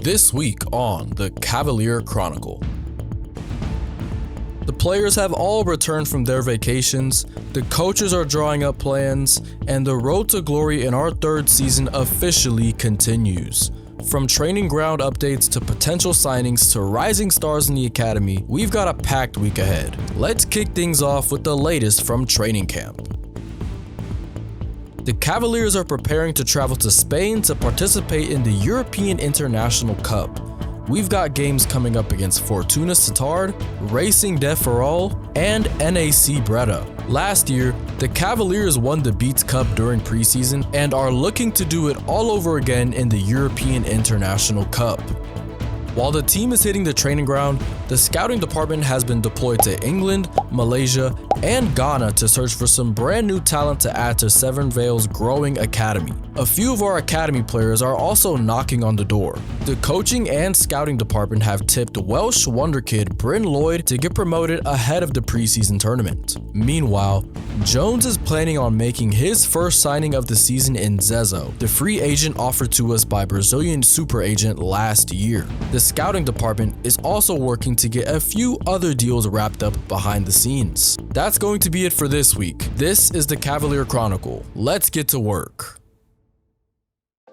This week on the Cavalier Chronicle. The players have all returned from their vacations, the coaches are drawing up plans, and the road to glory in our third season officially continues. From training ground updates to potential signings to rising stars in the academy, we've got a packed week ahead. Let's kick things off with the latest from training camp. The Cavaliers are preparing to travel to Spain to participate in the European International Cup. We've got games coming up against Fortuna Sittard, Racing de Ferrol, and NAC Breda. Last year, the Cavaliers won the Beats Cup during preseason and are looking to do it all over again in the European International Cup. While the team is hitting the training ground, the scouting department has been deployed to England, Malaysia, and Ghana to search for some brand new talent to add to Severn Vale's growing academy. A few of our academy players are also knocking on the door. The coaching and scouting department have tipped Welsh wonderkid Bryn Lloyd to get promoted ahead of the preseason tournament. Meanwhile, Jones is planning on making his first signing of the season in Zezo, the free agent offered to us by Brazilian super agent last year. The scouting department is also working to get a few other deals wrapped up behind the scenes. That's going to be it for this week. This is the Cavalier Chronicle. Let's get to work.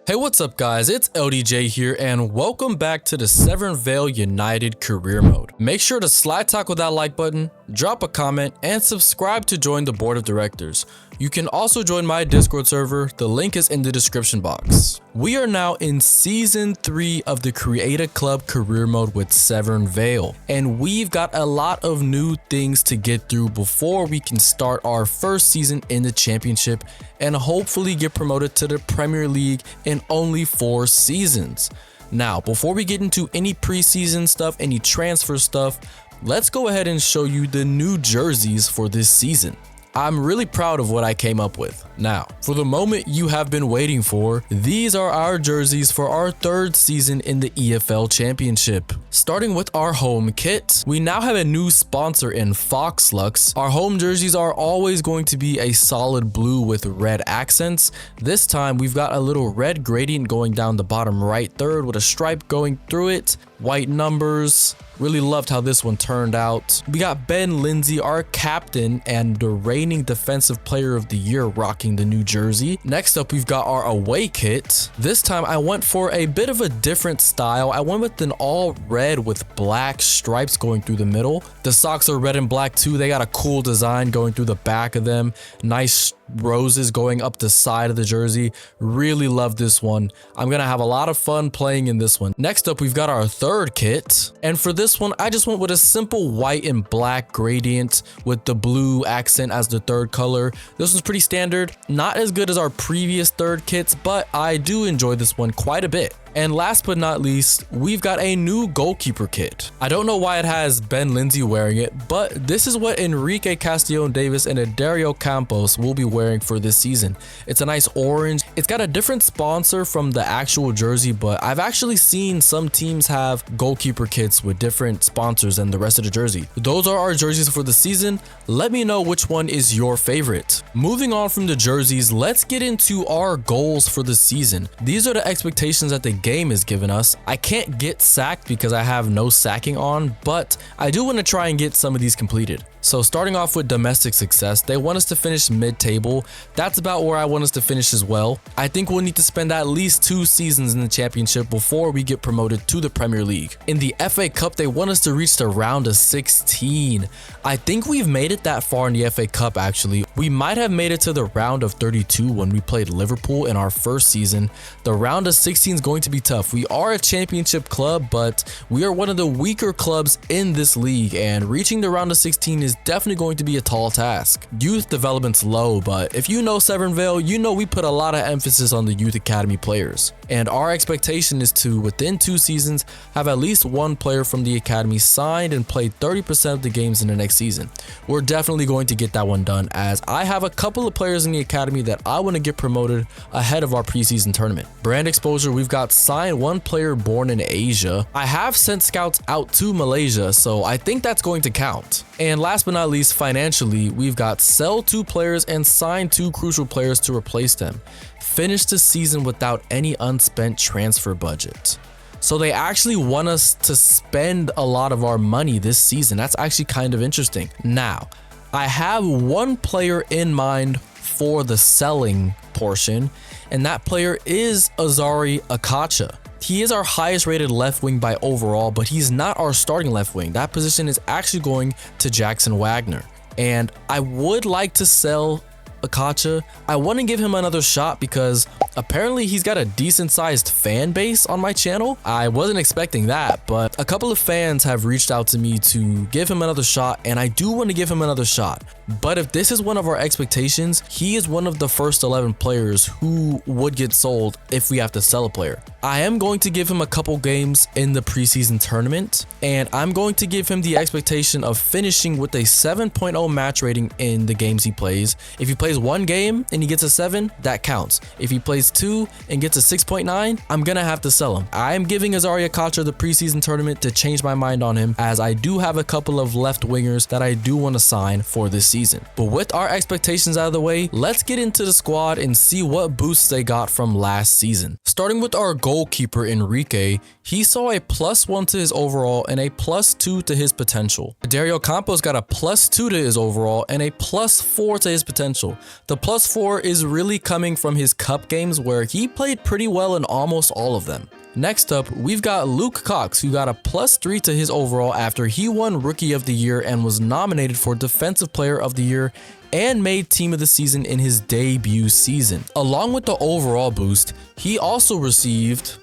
Hey, what's up guys? It's LDJ here and welcome back to the Severn Vale United career mode. Make sure to slide tackle that like button, drop a comment, and subscribe to join the board of directors. You can also join my Discord server, the link is in the description box. We are now in Season 3 of the Create a Club career mode with Severn Vale, and we've got a lot of new things to get through before we can start our first season in the championship and hopefully get promoted to the Premier League in only 4 seasons. Now, before we get into any preseason stuff, any transfer stuff, let's go ahead and show you the new jerseys for this season. I'm really proud of what I came up with. Now, for the moment you have been waiting for, these are our jerseys for our third season in the EFL Championship. Starting with our home kit, we now have a new sponsor in Fox Lux. Our home jerseys are always going to be a solid blue with red accents. This time we've got a little red gradient going down the bottom right third with a stripe going through it, white numbers. Really loved how this one turned out. We got Ben Lindsay, our captain and the reigning defensive player of the year, rocking the new jersey. Next up, we've got our away kit. This time I went for a bit of a different style. I went with an all red with black stripes going through the middle. The socks are red and black too. They got a cool design going through the back of them. Nice roses going up the side of the jersey. Really love this one. I'm gonna have a lot of fun playing in this one. Next up, we've got our third kit, and for this one I just went with a simple white and black gradient with the blue accent as the third color. This one's pretty standard, not as good as our previous third kits, but I do enjoy this one quite a bit. And last but not least, we've got a new goalkeeper kit. I don't know why it has Ben Lindsay wearing it, but this is what Enrique Castellón-Davis and Adario Campos will be wearing for this season. It's a nice orange. It's got a different sponsor from the actual jersey, but I've actually seen some teams have goalkeeper kits with different sponsors than the rest of the jersey. Those are our jerseys for the season. Let me know which one is your favorite. Moving on from the jerseys, let's get into our goals for the season. These are the expectations that the game has given us. I can't get sacked because I have no sacking on, but I do want to try and get some of these completed. So starting off with domestic success, they want us to finish mid-table. That's about where I want us to finish as well. I think we'll need to spend at least 2 seasons in the championship before we get promoted to the Premier League. In the FA Cup, they want us to reach the round of 16. I think we've made it that far in the FA Cup actually. We might have made it to the round of 32 when we played Liverpool in our first season. The round of 16 is going to be tough. We are a championship club, but we are one of the weaker clubs in this league, and reaching the round of 16 is definitely going to be a tall task. Youth development's low, but if you know Severn Vale, you know we put a lot of emphasis on the youth academy players. And our expectation is to, within 2 seasons, have at least 1 player from the academy signed and play 30% of the games in the next season. We're definitely going to get that one done, as I have a couple of players in the academy that I want to get promoted ahead of our preseason tournament. Brand exposure, we've got signed 1 player born in Asia. I have sent scouts out to Malaysia, so I think that's going to count. And last but not least, financially, we've got sell 2 players and sign 2 crucial players to replace them. Finish the season without any unspent transfer budget. So they actually want us to spend a lot of our money this season. That's actually kind of interesting. Now, I have one player in mind for the selling portion, and that player is Azari Akacha. He is our highest rated left wing by overall, but he's not our starting left wing. That position is actually going to Jackson Wagner. And I would like to sell Akacha. I want to give him another shot because apparently he's got a decent sized fan base on my channel. I wasn't expecting that, but a couple of fans have reached out to me to give him another shot, and I do want to give him another shot. But if this is one of our expectations, he is one of the first 11 players who would get sold if we have to sell a player. I am going to give him a couple games in the preseason tournament, and I'm going to give him the expectation of finishing with a 7.0 match rating in the games he plays. If he plays one game and he gets a 7, that counts. If he plays 2 and gets a 6.9, I'm gonna have to sell him. I am giving Azari Akacha the preseason tournament to change my mind on him, as I do have a couple of left wingers that I do want to sign for this season. But with our expectations out of the way, let's get into the squad and see what boosts they got from last season. Starting with our goalkeeper Enrique, he saw a +1 to his overall and a +2 to his potential. Dario Campos got a +2 to his overall and a +4 to his potential. The +4 is really coming from his cup games where he played pretty well in almost all of them. Next up, we've got Luke Cox, who got a +3 to his overall after he won Rookie of the Year and was nominated for Defensive Player of the Year and made Team of the Season in his debut season. Along with the overall boost, he also received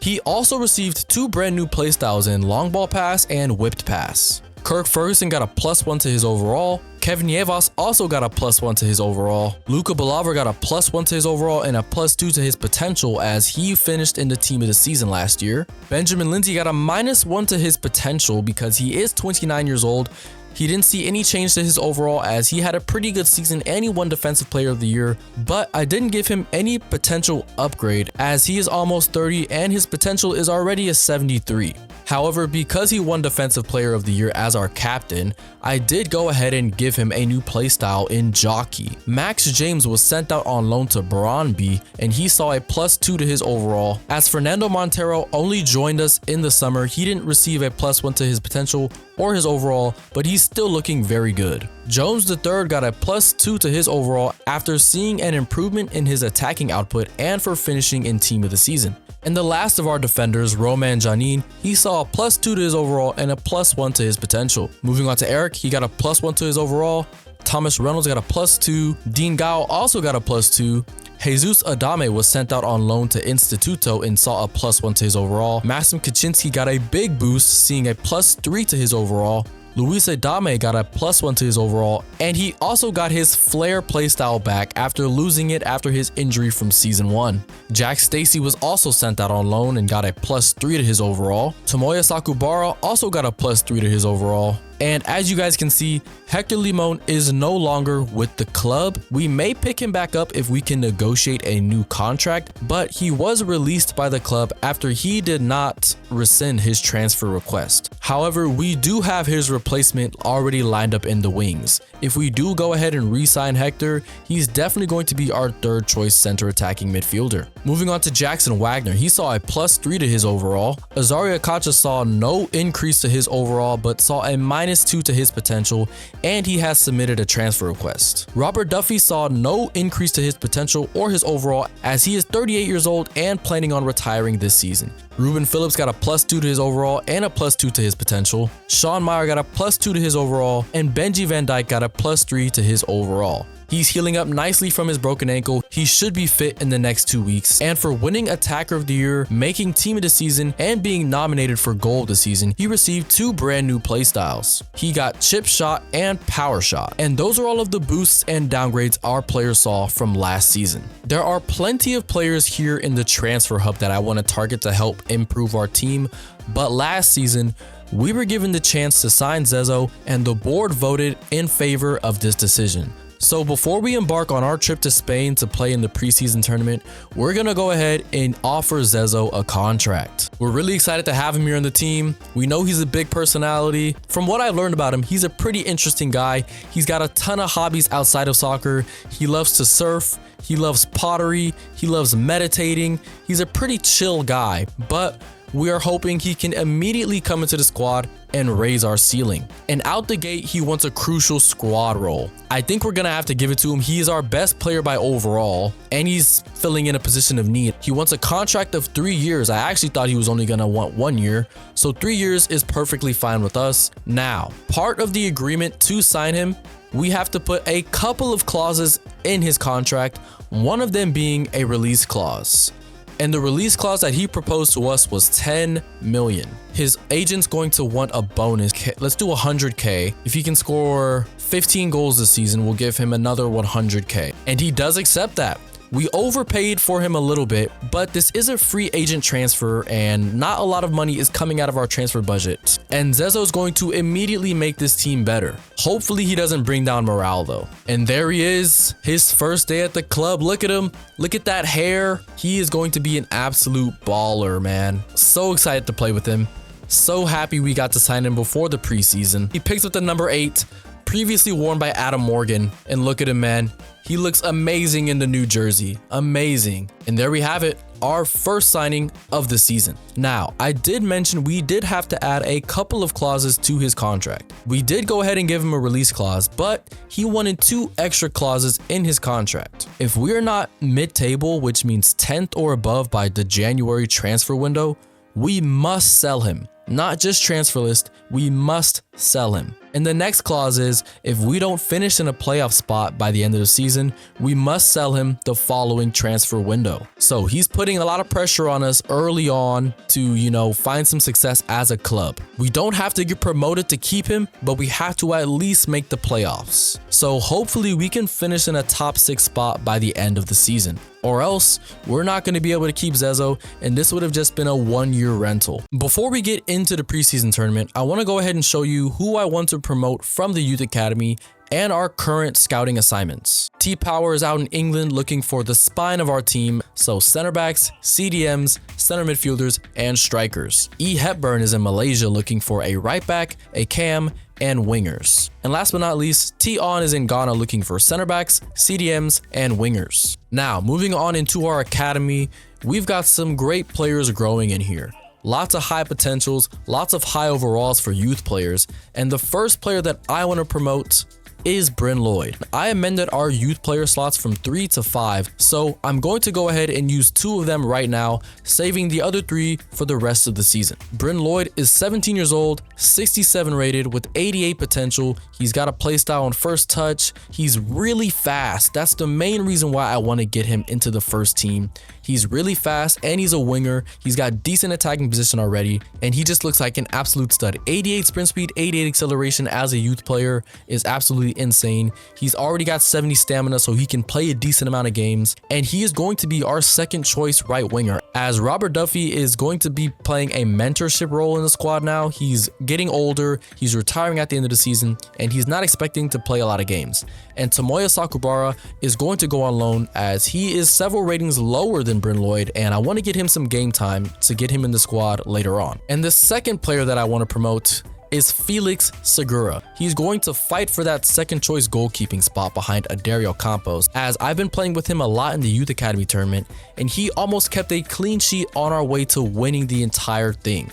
2 brand new playstyles in long ball pass and whipped pass. Kirk Ferguson got a +1 to his overall. Kevin Yevas also got a +1 to his overall. Luka Balaver got a +1 to his overall and a +2 to his potential as he finished in the Team of the Season last year. Benjamin Lindsay got a -1 to his potential because he is 29 years old. He didn't see any change to his overall as he had a pretty good season and he won Defensive Player of the Year, but I didn't give him any potential upgrade as he is almost 30 and his potential is already a 73. However, because he won Defensive Player of the Year as our captain, I did go ahead and give him a new playstyle in Jockey. Max James was sent out on loan to Brøndby and he saw a +2 to his overall. As Fernando Montero only joined us in the summer, he didn't receive a +1 to his potential or his overall, but he's still looking very good. Jones III got a +2 to his overall after seeing an improvement in his attacking output and for finishing in Team of the Season. And the last of our defenders, Roman Janin, he saw a +2 to his overall and a +1 to his potential. Moving on to Eric, he got a +1 to his overall. Thomas Reynolds got a +2. Dean Gao also got a +2. Jesus Adame was sent out on loan to Instituto and saw a +1 to his overall. Maxim Kaczynski got a big boost, seeing a +3 to his overall. Luis Adame got a +1 to his overall, and he also got his Flair playstyle back after losing it after his injury from Season 1. Jack Stacey was also sent out on loan and got a +3 to his overall. Tomoya Sakubara also got a +3 to his overall. And as you guys can see, Hector Limon is no longer with the club. We may pick him back up if we can negotiate a new contract, but he was released by the club after he did not rescind his transfer request. However, we do have his replacement already lined up in the wings. If we do go ahead and re-sign Hector, he's definitely going to be our third choice center attacking midfielder. Moving on to Jackson Wagner, he saw a +3 to his overall. Azari Akacha saw no increase to his overall, but saw a -2 to his potential, and he has submitted a transfer request. Robert Duffy saw no increase to his potential or his overall as he is 38 years old and planning on retiring this season. Ruben Phillips got a +2 to his overall and a +2 to his potential. Sean Meyer got a +2 to his overall, and Benji Van Dijk got a +3 to his overall. He's healing up nicely from his broken ankle. He should be fit in the next 2 weeks. And for winning Attacker of the Year, making Team of the Season, and being nominated for Goal of the Season, he received 2 brand new playstyles. He got Chip Shot and Power Shot. And those are all of the boosts and downgrades our players saw from last season. There are plenty of players here in the transfer hub that I want to target to help improve our team, but last season, we were given the chance to sign Zezo, and the board voted in favor of this decision. So before we embark on our trip to Spain to play in the preseason tournament, we're gonna go ahead and offer Zezo a contract. We're really excited to have him here on the team. We know he's a big personality. From what I've learned about him, he's a pretty interesting guy. He's got a ton of hobbies outside of soccer. He loves to surf. He loves pottery. He loves meditating. He's a pretty chill guy, but we are hoping he can immediately come into the squad and raise our ceiling. And out the gate, he wants a crucial squad role. I think we're gonna have to give it to him. He is our best player by overall, and he's filling in a position of need. He wants a contract of 3 years. I actually thought he was only gonna want 1 year, so 3 years is perfectly fine with us. Now, part of the agreement to sign him, we have to put a couple of clauses in his contract, one of them being a release clause. And the release clause that he proposed to us was 10 million. His agent's going to want a bonus. Let's do 100K. If he can score 15 goals this season, we'll give him another 100K. And he does accept that. We overpaid for him a little bit, but this is a free agent transfer and not a lot of money is coming out of our transfer budget. And Zezo is going to immediately make this team better. Hopefully he doesn't bring down morale though. And there he is, his first day at the club. Look at him. Look at that hair. He is going to be an absolute baller, man. So excited to play with him. So happy we got to sign him before the preseason. He picks up the number 8, previously worn by Adam Morgan. And look at him, man. He looks amazing in the new jersey. Amazing. And there we have it, our first signing of the season. Now, I did mention we did have to add a couple of clauses to his contract. We did go ahead and give him a release clause, but he wanted 2 extra clauses in his contract. If we are not mid-table, which means 10th or above by the January transfer window, we must sell him. Not just transfer list, we must sell him. And the next clause is, if we don't finish in a playoff spot by the end of the season, we must sell him the following transfer window. So he's putting a lot of pressure on us early on to, find some success as a club. We don't have to get promoted to keep him, but we have to at least make the playoffs. So hopefully we can finish in a top 6 spot by the end of the season. Or else we're not going to be able to keep Zezo, and this would have just been a 1-year rental. Before we get into the preseason tournament, I want to go ahead and show you who I want to promote from the youth academy and our current scouting assignments. T Power is out in England looking for the spine of our team, so center backs, CDMs, center midfielders, and strikers. E Hepburn is in Malaysia looking for a right back, a cam, and wingers. And last but not least, T On is in Ghana looking for center backs, CDMs, and wingers. Now, moving on into our academy, we've got some great players growing in here. Lots of high potentials, lots of high overalls for youth players, and the first player that I want to promote is Bryn Lloyd. I amended our youth player slots from 3 to 5, so I'm going to go ahead and use 2 of them right now, saving the other 3 for the rest of the season. Bryn Lloyd is 17 years old, 67 rated with 88 potential. He's got a playstyle on first touch. He's really fast. That's the main reason why I want to get him into the first team. He's really fast and he's a winger. He's got decent attacking position already, and he just looks like an absolute stud. 88 sprint speed, 88 acceleration as a youth player is absolutely insane. He's already got 70 stamina, so he can play a decent amount of games, and he is going to be our second choice right winger, as Robert Duffy is going to be playing a mentorship role in the squad now. He's getting older, he's retiring at the end of the season, and he's not expecting to play a lot of games. And Tomoya Sakubara is going to go on loan, as he is several ratings lower than Bryn Lloyd, and I want to get him some game time to get him in the squad later on. And the second player that I want to promote is Felix Segura. He's going to fight for that second choice goalkeeping spot behind Adario Campos, as I've been playing with him a lot in the Youth Academy tournament, and he almost kept a clean sheet on our way to winning the entire thing.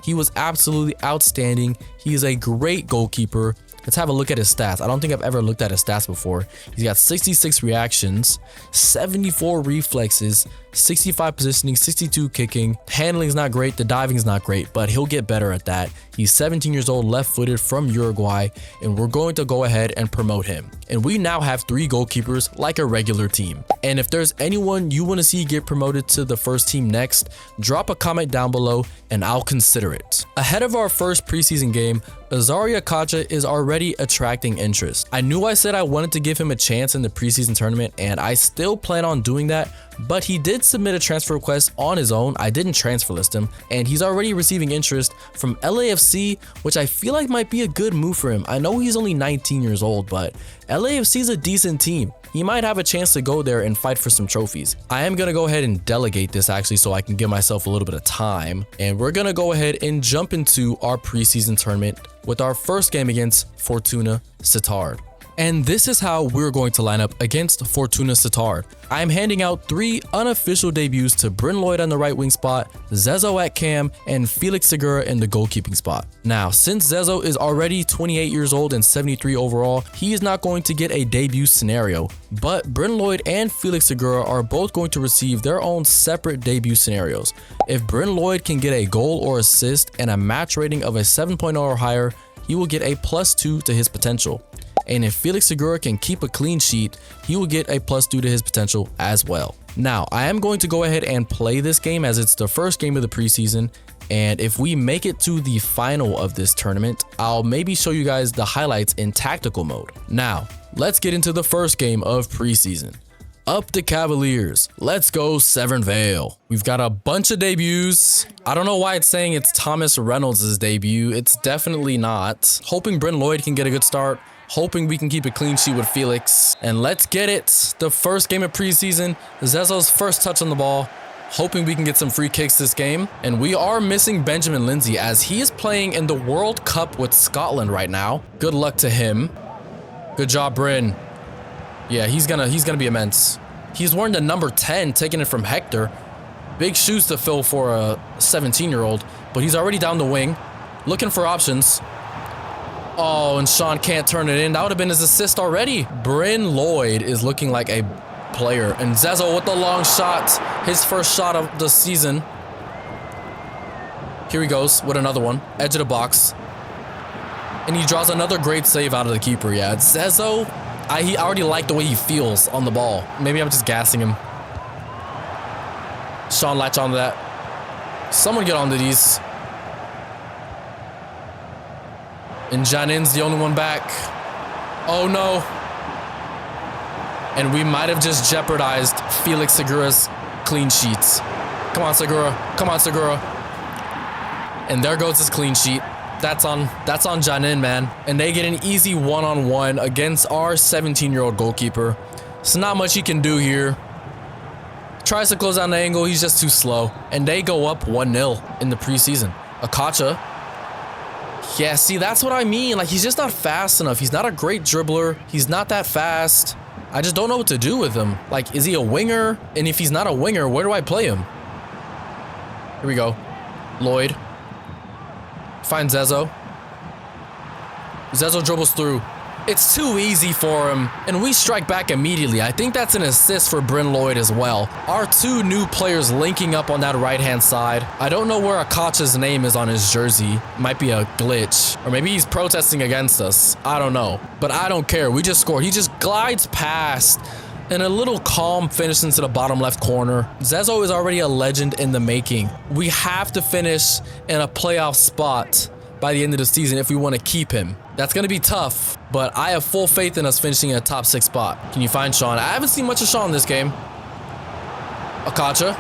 He was absolutely outstanding. He is a great goalkeeper. Let's have a look at his stats. I don't think I've ever looked at his stats before. He's got 66 reactions, 74 reflexes, 65 positioning, 62 kicking. Handling's not great, the diving's not great, but he'll get better at that. He's 17 years old, left-footed from Uruguay, and we're going to go ahead and promote him. And we now have 3 goalkeepers like a regular team. And if there's anyone you want to see get promoted to the first team next, drop a comment down below and I'll consider it. Ahead of our first preseason game, Azaria Kacha is already attracting interest. I knew I said I wanted to give him a chance in the preseason tournament, and I still plan on doing that, but he did submit a transfer request on his own. I didn't transfer list him, and he's already receiving interest from LAFC, which I feel like might be a good move for him. I know he's only 19 years old, but LAFC is a decent team. He might have a chance to go there and fight for some trophies. I am going to go ahead and delegate this actually so I can give myself a little bit of time, and we're going to go ahead and jump into our preseason tournament with our first game against Fortuna Sittard. And this is how we're going to line up against Fortuna Sittard. I'm handing out 3 unofficial debuts to Bryn Lloyd on the right wing spot, Zezo at cam, and Felix Segura in the goalkeeping spot. Now, since Zezo is already 28 years old and 73 overall, he is not going to get a debut scenario, but Bryn Lloyd and Felix Segura are both going to receive their own separate debut scenarios. If Bryn Lloyd can get a goal or assist and a match rating of a 7.0 or higher, he will get a +2 to his potential. And if Felix Segura can keep a clean sheet, he will get a +2 to his potential as well. Now, I am going to go ahead and play this game as it's the first game of the preseason, and if we make it to the final of this tournament, I'll maybe show you guys the highlights in tactical mode. Now, let's get into the first game of preseason. Up the Cavaliers. Let's go Severn Vale. We've got a bunch of debuts. I don't know why it's saying it's Thomas Reynolds' debut. It's definitely not. Hoping Bryn Lloyd can get a good start. Hoping we can keep a clean sheet with Felix. And let's get it. The first game of preseason. Zezo's first touch on the ball. Hoping we can get some free kicks this game. And we are missing Benjamin Lindsay as he is playing in the World Cup with Scotland right now. Good luck to him. Good job, Bryn. Yeah, he's gonna be immense. He's wearing the number 10, taking it from Hector. Big shoes to fill for a 17-year-old, but he's already down the wing, looking for options. Oh, and Sean can't turn it in. That would have been his assist already. Bryn Lloyd is looking like a player. And Zezo with the long shot. His first shot of the season. Here he goes with another one. Edge of the box. And he draws another great save out of the keeper. Yeah, Zezo, I already like the way he feels on the ball. Maybe I'm just gassing him. Sean, latch onto that. Someone get onto these. And Janin's the only one back. Oh no. And we might have just jeopardized Felix Segura's clean sheets. Come on, Segura. Come on, Segura. And there goes his clean sheet. That's on Janin, man. And they get an easy one-on-one against our 17-year-old goalkeeper. So not much he can do here. Tries to close down the angle. He's just too slow. And they go up 1-0 in the preseason. Akacha. Yeah, see, that's what I mean. Like, he's just not fast enough. He's not a great dribbler. He's not that fast. I just don't know what to do with him. Like, is he a winger? And if he's not a winger, where do I play him? Here we go. Lloyd. Finds Zezo. Zezo dribbles through. It's too easy for him, and we strike back immediately. I think that's an assist for Bryn Lloyd as well. Our 2 new players linking up on that right-hand side. I don't know where Akacha's name is on his jersey. Might be a glitch, or maybe he's protesting against us. I don't know, but I don't care. We just scored. He just glides past, and a little calm finish into the bottom left corner. Zezo is already a legend in the making. We have to finish in a playoff spot by the end of the season if we want to keep him. That's going to be tough, but I have full faith in us finishing in a top 6 spot. Can you find Sean? I haven't seen much of Sean this game. Akacha.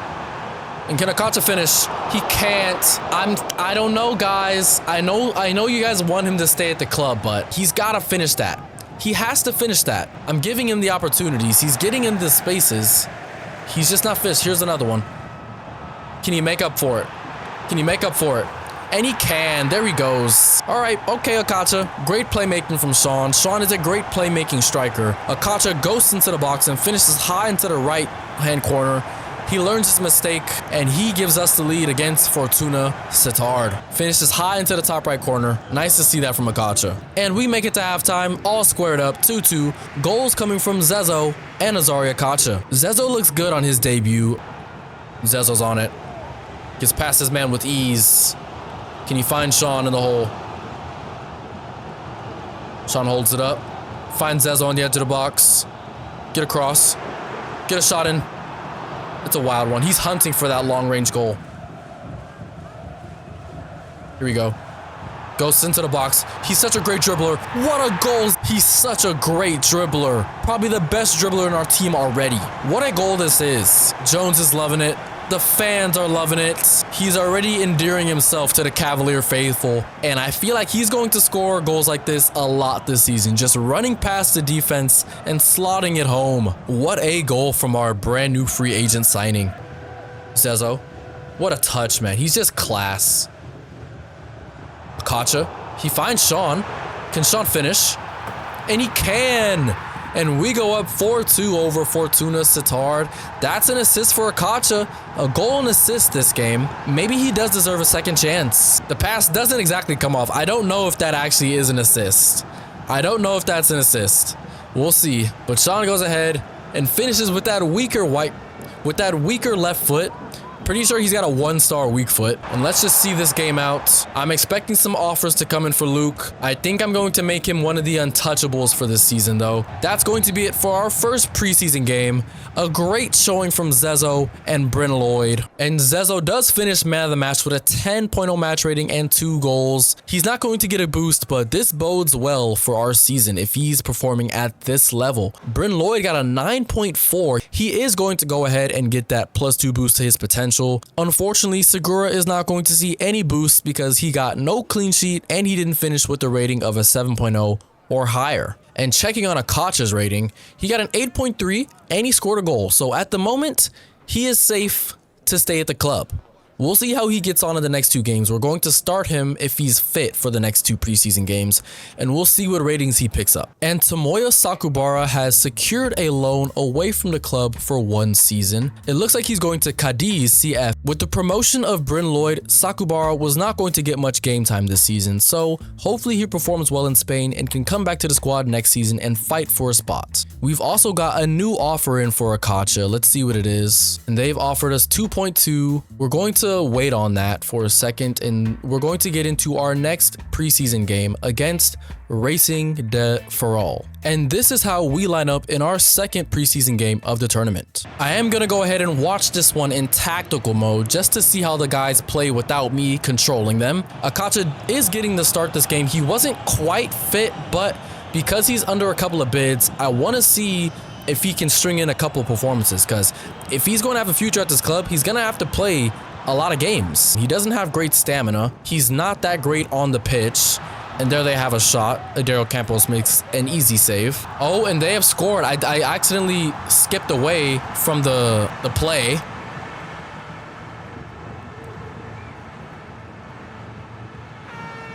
And can Akacha finish? He can't. I don't know, guys. I know you guys want him to stay at the club, but he's got to finish that. He has to finish that. I'm giving him the opportunities. He's getting into spaces. He's just not finished. Here's another one. Can he make up for it? Can he make up for it? And he can. There he goes. All right. Okay, Akacha. Great playmaking from Sean. Sean is a great playmaking striker. Akacha goes into the box and finishes high into the right-hand corner. He learns his mistake, and he gives us the lead against Fortuna Sittard. Finishes high into the top right corner. Nice to see that from Akacha. And we make it to halftime, all squared up, 2-2. Goals coming from Zezo and Azari Akacha. Zezo looks good on his debut. Zezo's on it. Gets past his man with ease. Can you find Sean in the hole? Sean holds it up. Finds Zezo on the edge of the box. Get across. Get a shot in. It's a wild one. He's hunting for that long-range goal. Here we go. Goes into the box. He's such a great dribbler. What a goal. He's such a great dribbler. Probably the best dribbler in our team already. What a goal this is. Jones is loving it. The fans are loving it. He's already endearing himself to the Cavalier faithful. And I feel like he's going to score goals like this a lot this season. Just running past the defense and slotting it home. What a goal from our brand new free agent signing. Zezo. What a touch, man. He's just class. Akacha. He finds Sean. Can Sean finish? And he can. And we go up 4-2 over Fortuna Sittard. That's an assist for Akacha. A goal and assist this game. Maybe he does deserve a second chance. The pass doesn't exactly come off. I don't know if that actually is an assist. I don't know if that's an assist. We'll see. But Sean goes ahead and finishes with that weaker left foot. Pretty sure he's got a 1-star weak foot. And let's just see this game out. I'm expecting some offers to come in for Luke. I think I'm going to make him one of the untouchables for this season, though. That's going to be it for our first preseason game. A great showing from Zezo and Bryn Lloyd. And Zezo does finish man of the match with a 10.0 match rating and 2 goals. He's not going to get a boost, but this bodes well for our season if he's performing at this level. Bryn Lloyd got a 9.4. He is going to go ahead and get that +2 boost to his potential. Unfortunately, Segura is not going to see any boosts because he got no clean sheet and he didn't finish with a rating of a 7.0 or higher. And checking on Akacha's rating, he got an 8.3 and he scored a goal. So at the moment, he is safe to stay at the club. We'll see how he gets on in the next 2 games. We're going to start him if he's fit for the next 2 preseason games, and we'll see what ratings he picks up. And Tomoya Sakubara has secured a loan away from the club for 1 season. It looks like he's going to Cadiz CF. With the promotion of Bryn Lloyd, Sakubara was not going to get much game time this season, so hopefully he performs well in Spain and can come back to the squad next season and fight for a spot. We've also got a new offer in for Akacha. Let's see what it is. And they've offered us 2.2. We're going to wait on that for a second, and we're going to get into our next preseason game against Racing de Ferrol. And this is how we line up in our second preseason game of the tournament. I am going to go ahead and watch this one in tactical mode just to see how the guys play without me controlling them. Akacha is getting the start this game. He wasn't quite fit, but because he's under a couple of bids, I want to see if he can string in a couple performances, because if he's going to have a future at this club, he's going to have to play a lot of games. He doesn't have great stamina. He's not that great on the pitch. And there they have a shot. Daryl Campos makes an easy save. Oh, and they have scored. I accidentally skipped away from the play.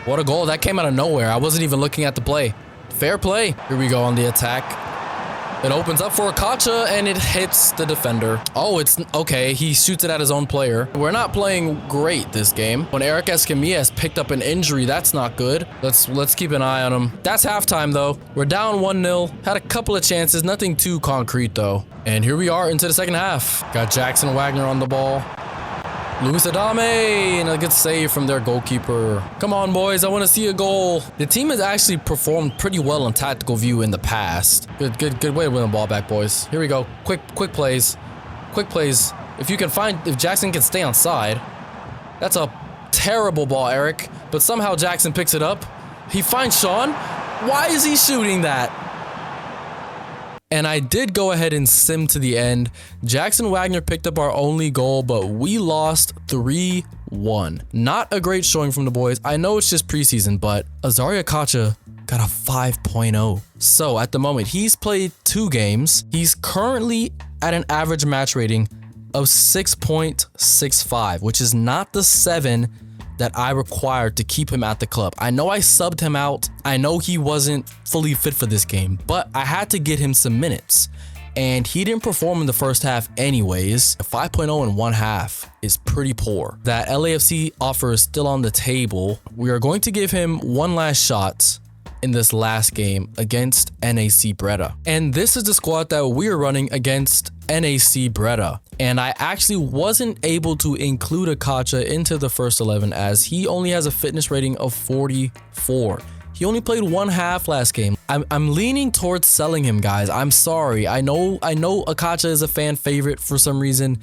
What a goal. That came out of nowhere. I wasn't even looking at the play. Fair play. Here we go on the attack. It opens up for Akacha and it hits the defender. Oh, it's okay. He shoots it at his own player. We're not playing great this game. When Eric Escamilla has picked up an injury, that's not good. Let's keep an eye on him. That's halftime though. We're down 1-0. Had a couple of chances, nothing too concrete though. And here we are into the second half. Got Jackson Wagner on the ball. Luis Adame, and a good save from their goalkeeper. Come on, boys, I want to see a goal. The team has actually performed pretty well in tactical view in the past. Good way to win the ball back, boys. Here we go. Quick plays. Quick plays. If Jackson can stay on side. That's a terrible ball, Eric. But somehow Jackson picks it up. He finds Sean. Why is he shooting that? And I did go ahead and sim to the end. Jackson Wagner picked up our only goal, but we lost 3-1. Not a great showing from the boys. I know it's just preseason, but Azaria Akacha got a 5.0. So at the moment, he's played 2 games. He's currently at an average match rating of 6.65, which is not the 7 that I required to keep him at the club. I know I subbed him out. I know he wasn't fully fit for this game, but I had to get him some minutes. And he didn't perform in the first half anyways. A 5.0 in 1 half is pretty poor. That LAFC offer is still on the table. We are going to give him one last shot in this last game against NAC Breda. And this is the squad that we are running against NAC Breda. And I actually wasn't able to include Akacha into the first 11 as he only has a fitness rating of 44. He only played 1 half last game. I'm leaning towards selling him, guys. I'm sorry. I know Akacha is a fan favorite for some reason,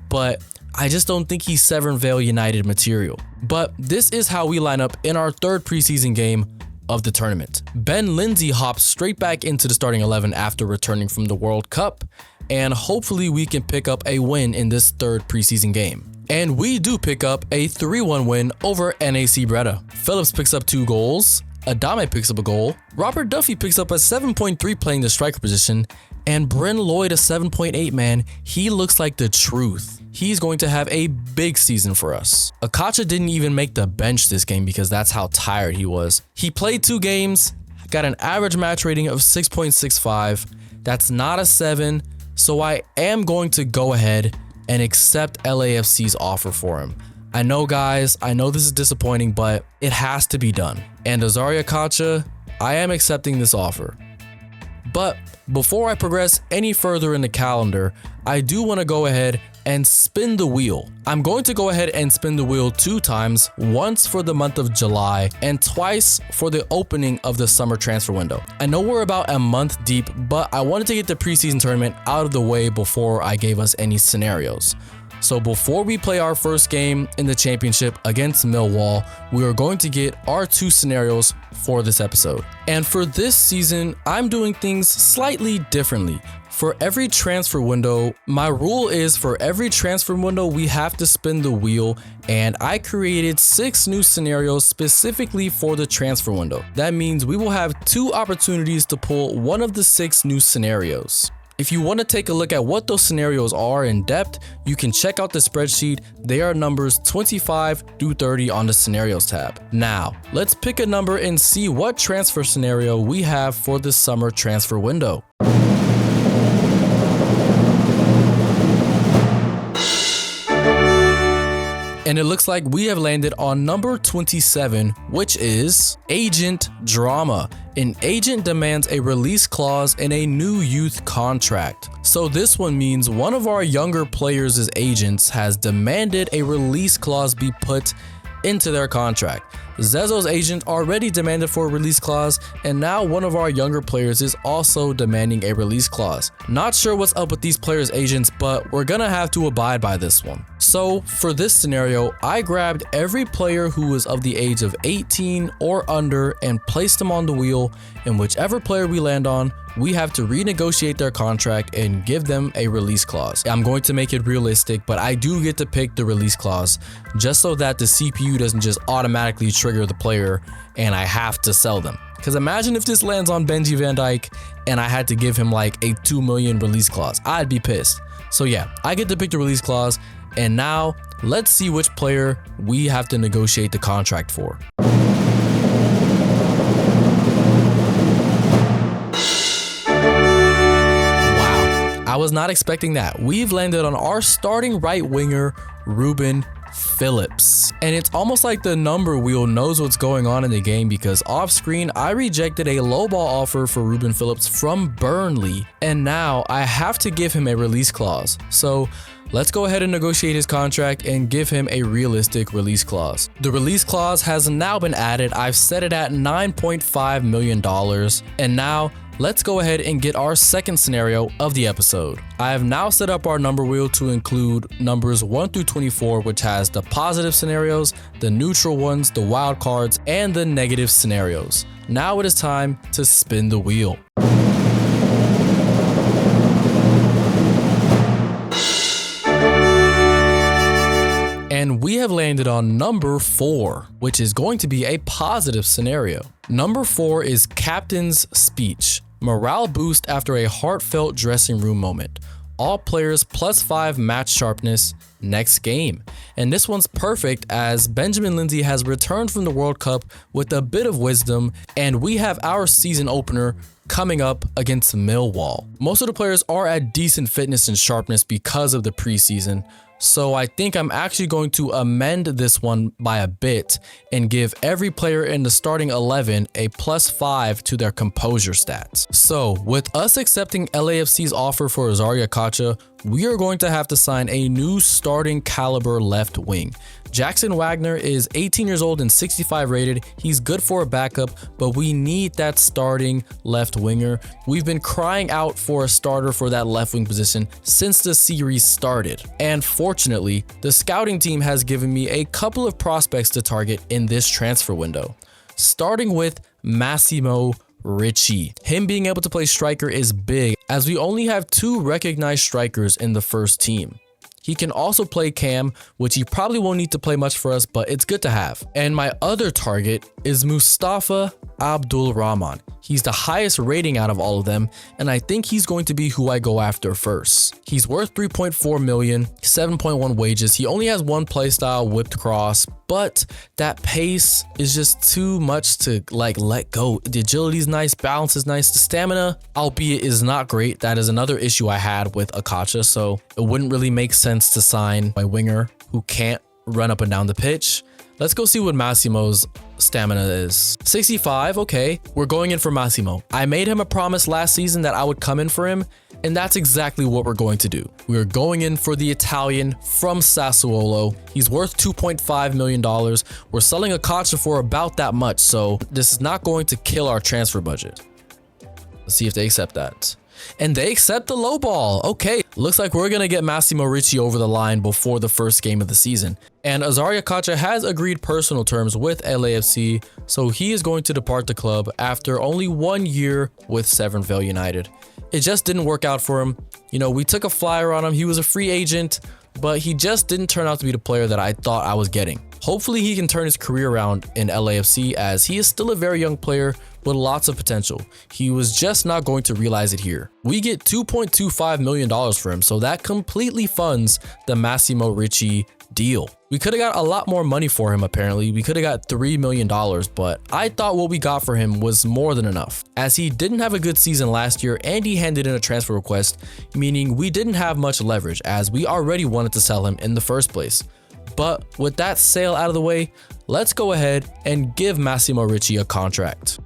but I just don't think he's Severn Vale United material. But this is how we line up in our third preseason game of the tournament. Ben Lindsay hops straight back into the starting 11 after returning from the World Cup, and hopefully we can pick up a win in this third preseason game. And we do pick up a 3-1 win over NAC Breda. Phillips picks up 2 goals, Adame picks up a goal, Robert Duffy picks up a 7.3 playing the striker position, and Bryn Lloyd a 7.8, man. He looks like the truth. He's going to have a big season for us. Akacha didn't even make the bench this game because that's how tired he was. He played 2 games, got an average match rating of 6.65. That's not a 7, so I am going to go ahead and accept LAFC's offer for him. I know, guys, I know this is disappointing, but it has to be done. And Azaria Kacha, I am accepting this offer. But before I progress any further in the calendar, I do want to go ahead and spin the wheel. I'm going to go ahead and spin the wheel 2 times, once for the month of July and twice for the opening of the summer transfer window. I know we're about a month deep, but I wanted to get the preseason tournament out of the way before I gave us any scenarios. So before we play our first game in the championship against Millwall, we are going to get our 2 scenarios for this episode. And for this season, I'm doing things slightly differently. For every transfer window, my rule is for every transfer window, we have to spin the wheel, and I created 6 new scenarios specifically for the transfer window. That means we will have 2 opportunities to pull one of the 6 new scenarios. If you want to take a look at what those scenarios are in depth, you can check out the spreadsheet. They are numbers 25 through 30 on the scenarios tab. Now, let's pick a number and see what transfer scenario we have for the summer transfer window. And it looks like we have landed on number 27, which is Agent Drama. An agent demands a release clause in a new youth contract. So this one means one of our younger players' agents has demanded a release clause be put into their contract. Zezo's agent already demanded for a release clause, and now one of our younger players is also demanding a release clause. Not sure what's up with these players' agents, but we're gonna have to abide by this one. So for this scenario, I grabbed every player who was of the age of 18 or under and placed them on the wheel, and whichever player we land on, we have to renegotiate their contract and give them a release clause. I'm going to make it realistic, but I do get to pick the release clause just so that the CPU doesn't just automatically trigger the player and I have to sell them. Because imagine if this lands on Benji Van Dijk and I had to give him like a 2 million release clause. I'd be pissed. So yeah, I get to pick the release clause, and now let's see which player we have to negotiate the contract for. I was not expecting that. We've landed on our starting right winger, Ruben Phillips. And it's almost like the number wheel knows what's going on in the game, because off screen, I rejected a lowball offer for Ruben Phillips from Burnley, and now I have to give him a release clause. So let's go ahead and negotiate his contract and give him a realistic release clause. The release clause has now been added. I've set it at $9.5 million. And now let's go ahead and get our second scenario of the episode. I have now set up our number wheel to include numbers 1 through 24, which has the positive scenarios, the neutral ones, the wild cards, and the negative scenarios. Now it is time to spin the wheel. And we have landed on number 4, which is going to be a positive scenario. Number 4 is Captain's Speech. Morale boost after a heartfelt dressing room moment. All players +5 match sharpness next game. And this one's perfect as Benjamin Lindsay has returned from the World Cup with a bit of wisdom, and we have our season opener coming up against Millwall. Most of the players are at decent fitness and sharpness because of the preseason, so I think I'm actually going to amend this one by a bit and give every player in the starting 11 a +5 to their composure stats. So with us accepting LAFC's offer for Azaria Kacha, we are going to have to sign a new starting caliber left wing. Jackson Wagner is 18 years old and 65 rated. He's good for a backup, but we need that starting left winger. We've been crying out for a starter for that left wing position since the series started. And fortunately, the scouting team has given me a couple of prospects to target in this transfer window, starting with Massimo Ricci. Him being able to play striker is big, as we only have 2 recognized strikers in the first team. He can also play cam, which he probably won't need to play much for us, but it's good to have. And my other target is Mustafa Abdul Rahman. He's the highest rating out of all of them, and I think he's going to be who I go after first. He's worth 3.4 million, 7.1 wages. He only has one playstyle, whipped cross, but that pace is just too much to like let go. The agility is nice, balance is nice, the stamina, albeit, is not great. That is another issue I had with Akacha, so it wouldn't really make sense to sign my winger who can't run up and down the pitch. Let's go see what Massimo's stamina is. 65, okay. We're going in for Massimo. I made him a promise last season that I would come in for him, and that's exactly what we're going to do. We're going in for the Italian from Sassuolo. He's worth $2.5 million. We're selling Akacha for about that much, so this is not going to kill our transfer budget. Let's see if they accept that. And they accept the low ball. Okay, looks like we're gonna get Massimo Ricci over the line before the first game of the season. And Azaria Kacha has agreed personal terms with LAFC, so he is going to depart the club after only 1 year with Severn Vale United. It just didn't work out for him. You know, we took a flyer on him. He was a free agent, but he just didn't turn out to be the player that I thought I was getting. Hopefully he can turn his career around in LAFC, as he is still a very young player with lots of potential. He was just not going to realize it here. We get $2.25 million for him, so that completely funds the Massimo Ricci deal. We could have got a lot more money for him apparently. We could have got $3 million, but I thought what we got for him was more than enough, as he didn't have a good season last year and he handed in a transfer request, meaning we didn't have much leverage as we already wanted to sell him in the first place. But with that sale out of the way, let's go ahead and give Massimo Ricci a contract.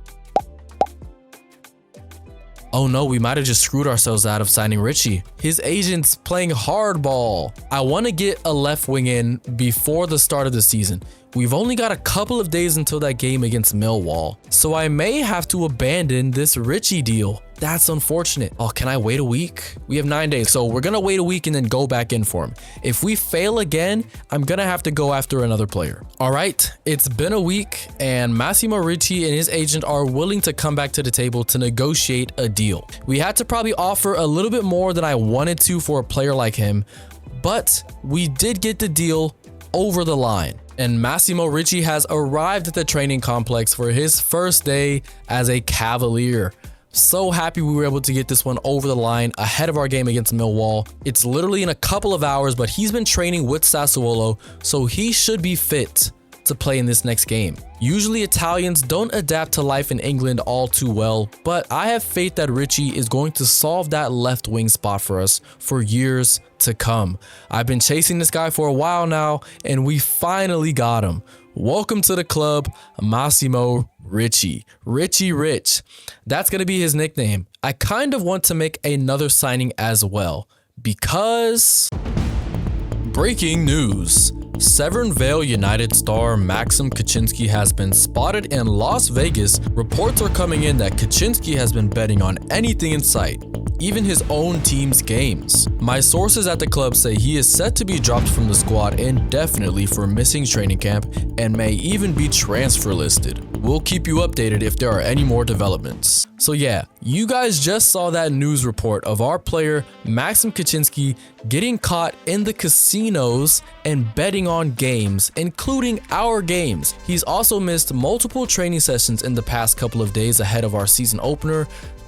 Oh no, we might have just screwed ourselves out of signing Ricci. His agent's playing hardball. I want to get a left wing in before the start of the season. We've only got a couple of days until that game against Millwall, so I may have to abandon this Ricci deal. That's unfortunate. Oh, can I wait a week? We have 9 days, so we're gonna wait a week and then go back in for him. If we fail again, I'm gonna have to go after another player. All right, it's been a week and Massimo Ricci and his agent are willing to come back to the table to negotiate a deal. We had to probably offer a little bit more than I wanted to for a player like him, but we did get the deal over the line. And Massimo Ricci has arrived at the training complex for his first day as a Cavalier. So happy we were able to get this one over the line ahead of our game against Millwall. It's literally in a couple of hours, but he's been training with Sassuolo, so he should be fit to play in this next game. Usually Italians don't adapt to life in England all too well, but I have faith that Ricci is going to solve that left wing spot for us for years to come. I've been chasing this guy for a while now, and we finally got him. Welcome to the club, Massimo Ricci. Richie Rich. That's going to be his nickname. I kind of want to make another signing as well, because... Breaking news. Severn Vale United star Maxim Kaczynski has been spotted in Las Vegas. Reports are coming in that Kaczynski has been betting on anything in sight, even his own team's games. My sources at the club say he is set to be dropped from the squad indefinitely for missing training camp and may even be transfer listed. We'll keep you updated if there are any more developments. So yeah, you guys just saw that news report of our player Maxim Kaczynski getting caught in the casinos and betting on games, including our games. He's also missed multiple training sessions in the past couple of days ahead of our season opener,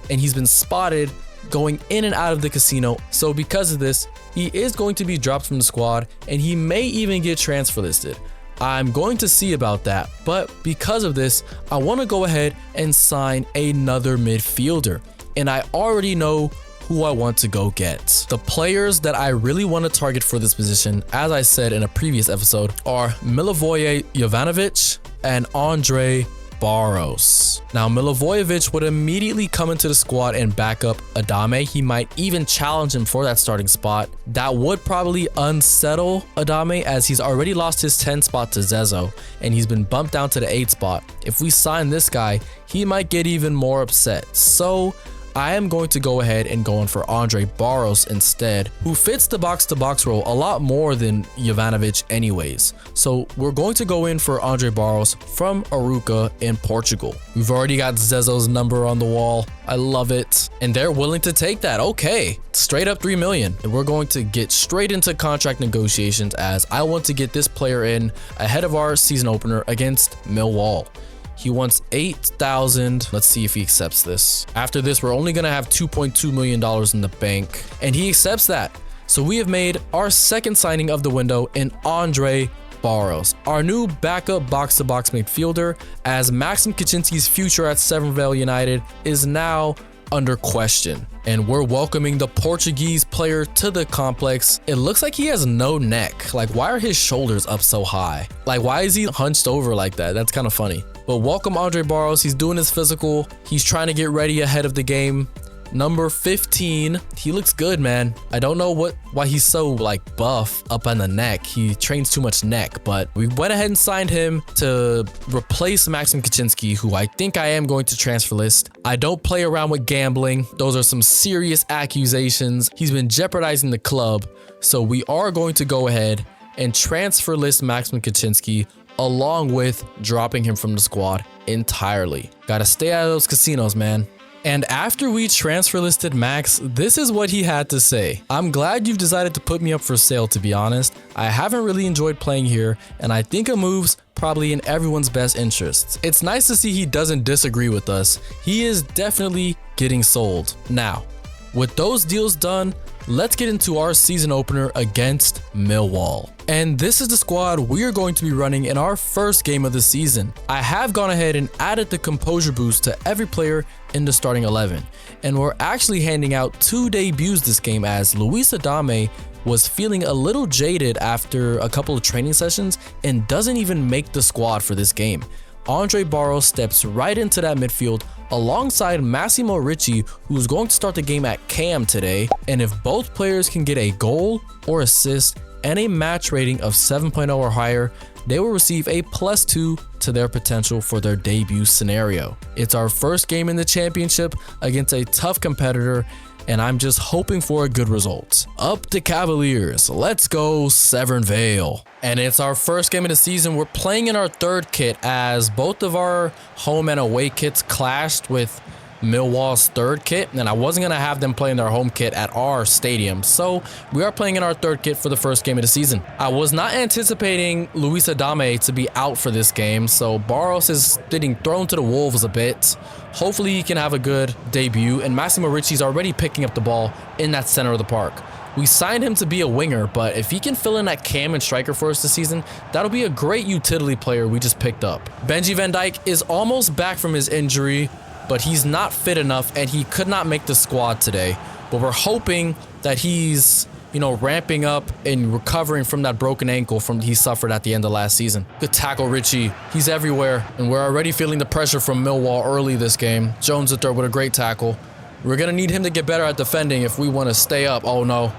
and he's been spotted going in and out of the casino. So because of this, he is going to be dropped from the squad and he may even get transfer listed. I'm going to see about that, but because of this, I want to go ahead and sign another midfielder, and I already know who I want to go get. The players that I really want to target for this position, as I said in a previous episode, are Milivoje Jovanovic and Andre Barros. Now, Milivojevic would immediately come into the squad and back up Adame. He might even challenge him for that starting spot. That would probably unsettle Adame, as he's already lost his 10 spot to Zezo and he's been bumped down to the 8 spot. If we sign this guy, he might get even more upset. So I am going to go ahead and go in for Andre Barros instead, who fits the box-to-box role a lot more than Jovanovic anyways. So we're going to go in for Andre Barros from Aruca in Portugal. We've already got Zezo's number on the wall. I love it. And they're willing to take that. Okay, straight up 3 million. And we're going to get straight into contract negotiations, as I want to get this player in ahead of our season opener against Millwall. He wants 8,000. Let's see if he accepts this. After this, we're only going to have $2.2 million in the bank. And he accepts that. So we have made our second signing of the window in Andre Barros, our new backup box-to-box midfielder, as Maxim Kaczynski's future at Severn Vale United is now under question. And we're welcoming the Portuguese player to the complex. It looks like he has no neck. Like, why are his shoulders up so high? Like, why is he hunched over like that? That's kind of funny. But welcome Andre Barros. He's doing his physical. He's trying to get ready ahead of the game. Number 15, he looks good, man. I don't know why he's so like buff up on the neck. He trains too much neck, but we went ahead and signed him to replace Maxim Kaczynski, who I think I am going to transfer list. I don't play around with gambling. Those are some serious accusations. He's been jeopardizing the club. So we are going to go ahead and transfer list Maxim Kaczynski, along with dropping him from the squad entirely. Gotta stay out of those casinos, man. And after we transfer listed Max, this is what he had to say. I'm glad you've decided to put me up for sale, to be honest. I haven't really enjoyed playing here, and I think a move's probably in everyone's best interests. It's nice to see he doesn't disagree with us. He is definitely getting sold. Now, with those deals done, let's get into our season opener against Millwall. And this is the squad we are going to be running in our first game of the season. I have gone ahead and added the composure boost to every player in the starting 11. And we're actually handing out 2 debuts this game, as Luis Adame was feeling a little jaded after a couple of training sessions and doesn't even make the squad for this game. Andre Barros steps right into that midfield alongside Massimo Ricci, who's going to start the game at cam today. And if both players can get a goal or assist and a match rating of 7.0 or higher, they will receive a +2 to their potential for their debut scenario. It's our first game in the championship against a tough competitor, and I'm just hoping for a good result. Up the Cavaliers, let's go Severn Vale. And it's our first game of the season. We're playing in our third kit, as both of our home and away kits clashed with Millwall's third kit, and I wasn't gonna have them play in their home kit at our stadium, so we are playing in our third kit for the first game of the season. I was not anticipating Luis Adame to be out for this game, so Barros is getting thrown to the wolves a bit. Hopefully he can have a good debut, and Massimo Ricci's already picking up the ball in that center of the park. We signed him to be a winger, but if he can fill in that cam and striker for us this season, that'll be a great utility player we just picked up. Benji Van Dijk is almost back from his injury, but he's not fit enough and he could not make the squad today. But we're hoping that he's, ramping up and recovering from that broken ankle he suffered at the end of last season. Good tackle, Richie. He's everywhere, and we're already feeling the pressure from Millwall early this game. Jones the third with a great tackle. We're gonna need him to get better at defending if we want to stay up. Oh no.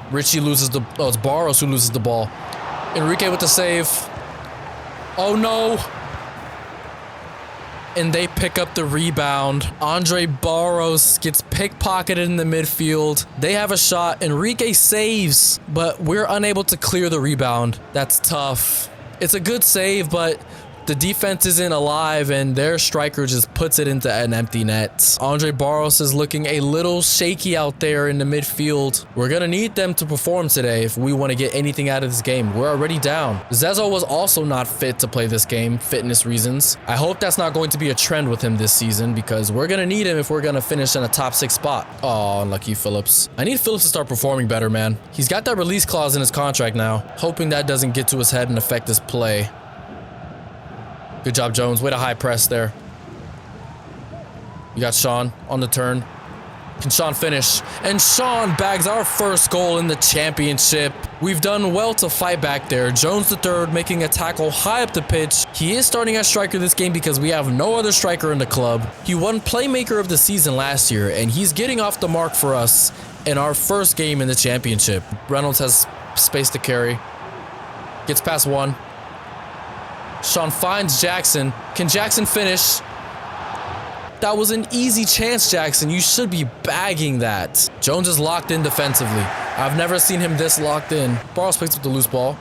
Richie loses it's Barros who loses the ball. Enrique with the save. Oh no. And they pick up the rebound. Andre Barros gets pickpocketed in the midfield. They have a shot. Enrique saves, but we're unable to clear the rebound. That's tough. It's a good save, but the defense isn't alive, and their striker just puts it into an empty net. Andre Barros is looking a little shaky out there in the midfield. We're going to need them to perform today if we want to get anything out of this game. We're already down. Zezo was also not fit to play this game, fitness reasons. I hope that's not going to be a trend with him this season, because we're going to need him if we're going to finish in a top 6 spot. Oh, unlucky Phillips. I need Phillips to start performing better, man. He's got that release clause in his contract now. Hoping that doesn't get to his head and affect his play. Good job, Jones. Way to high press there. You got Sean on the turn. Can Sean finish? And Sean bags our first goal in the championship. We've done well to fight back there. Jones the third making a tackle high up the pitch. He is starting as striker this game because we have no other striker in the club. He won Playmaker of the Season last year, and he's getting off the mark for us in our first game in the championship. Reynolds has space to carry. Gets past one. Sean finds Jackson. Can Jackson finish? That was an easy chance, Jackson. You should be bagging that. Jones is locked in defensively. I've never seen him this locked in. Barros picks up the loose ball.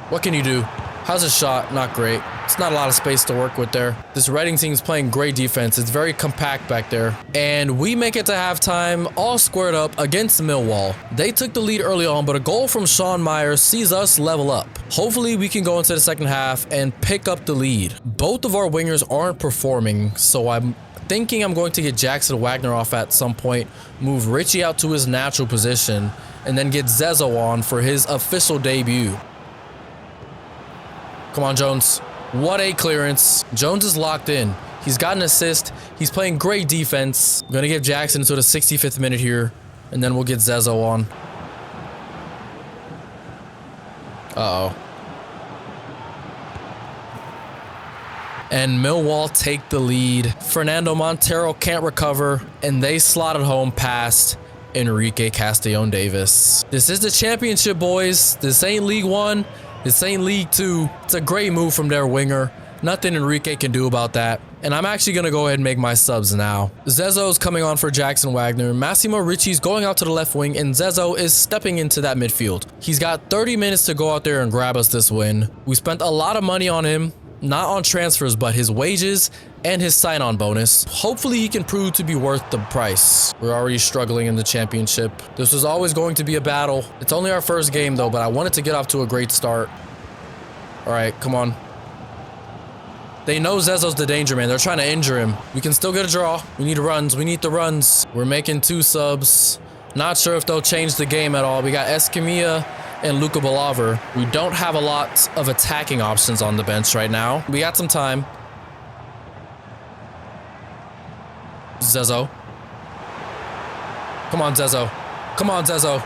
What can you do? How's his shot? Not great. It's not a lot of space to work with there. This Reading team's playing great defense. It's very compact back there. And we make it to halftime, all squared up against Millwall. They took the lead early on, but a goal from Sean Myers sees us level up. Hopefully, we can go into the second half and pick up the lead. Both of our wingers aren't performing, so I'm thinking I'm going to get Jackson Wagner off at some point, move Richie out to his natural position, and then get Zezo on for his official debut. Come on, Jones. What a clearance. Jones is locked in. He's got an assist. He's playing great defense. I'm going to give Jackson until the 65th minute here, and then we'll get Zezo on. Uh-oh. And Millwall take the lead. Fernando Montero can't recover, and they slot it home past Enrique Castellón-Davis. This is the championship, boys. This ain't League One. This ain't League Two. It's a great move from their winger. Nothing Enrique can do about that. And I'm actually going to go ahead and make my subs now. Zezo's coming on for Jackson Wagner. Massimo Ricci's going out to the left wing, and Zezo is stepping into that midfield. He's got 30 minutes to go out there and grab us this win. We spent a lot of money on him. Not on transfers, but his wages and his sign-on bonus. Hopefully he can prove to be worth the price. We're already struggling in the championship. This was always going to be a battle. It's only our first game though, but I wanted to get off to a great start. All right, come on. They know Zezo's the danger man. They're trying to injure him. We can still get a draw. We need runs. We need the runs. We're making 2 subs. Not sure if they'll change the game at all. We got Escamilla and Luca Balaver. We don't have a lot of attacking options on the bench right now. We got some time. Zezo. Come on, Zezo. Come on, Zezo.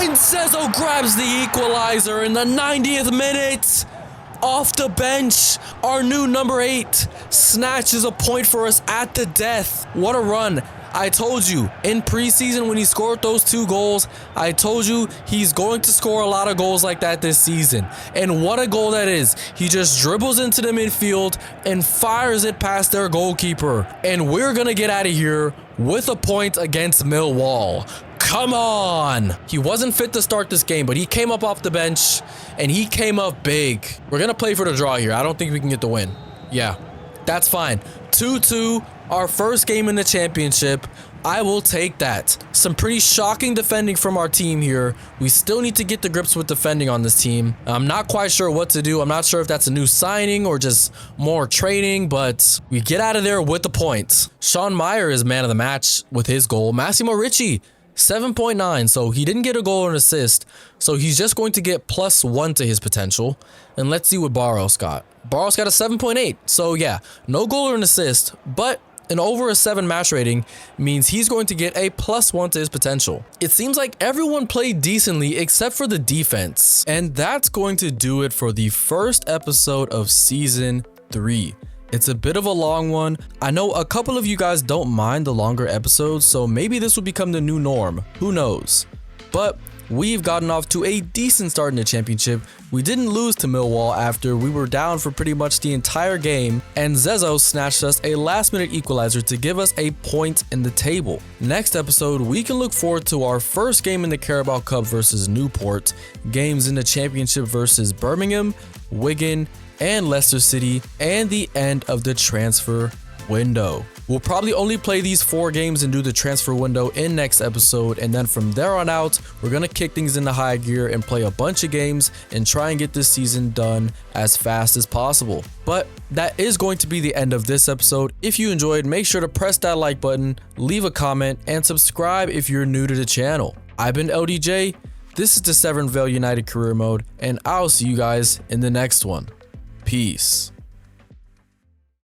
And Zezo grabs the equalizer in the 90th minute. Off the bench, our new number 8 snatches a point for us at the death. What a run. I told you in preseason when he scored those 2 goals, I told you he's going to score a lot of goals like that this season. And what a goal that is. He just dribbles into the midfield and fires it past their goalkeeper. And we're going to get out of here with a point against Millwall. Come on. He wasn't fit to start this game, but he came up off the bench and he came up big. We're going to play for the draw here. I don't think we can get the win. Yeah, that's fine. 2-2. Our first game in the championship. I will take that. Some pretty shocking defending from our team here. We still need to get the grips with defending on this team. I'm not quite sure what to do. I'm not sure if that's a new signing or just more training, but we get out of there with the points. Sean Meyer is man of the match with his goal. Massimo Ricci, 7.9, so he didn't get a goal or an assist, so he's just going to get +1 to his potential. And let's see what Barros got. Barros got a 7.8, so yeah, no goal or an assist, but an over a 7 match rating means he's going to get a +1 to his potential. It seems like everyone played decently except for the defense. And that's going to do it for the first episode of Season 3. It's a bit of a long one. I know a couple of you guys don't mind the longer episodes, so maybe this will become the new norm. Who knows? But we've gotten off to a decent start in the championship. We didn't lose to Millwall after we were down for pretty much the entire game, and Zezo snatched us a last-minute equalizer to give us a point in the table. Next episode, we can look forward to our first game in the Carabao Cup versus Newport, games in the championship versus Birmingham, Wigan, and Leicester City, and the end of the transfer window. We'll probably only play these 4 games and do the transfer window in next episode, and then from there on out, we're gonna kick things into high gear and play a bunch of games and try and get this season done as fast as possible. But that is going to be the end of this episode. If you enjoyed, make sure to press that like button, leave a comment, and subscribe if you're new to the channel. I've been LDJ, this is the Severn Vale United Career Mode, and I'll see you guys in the next one. Peace.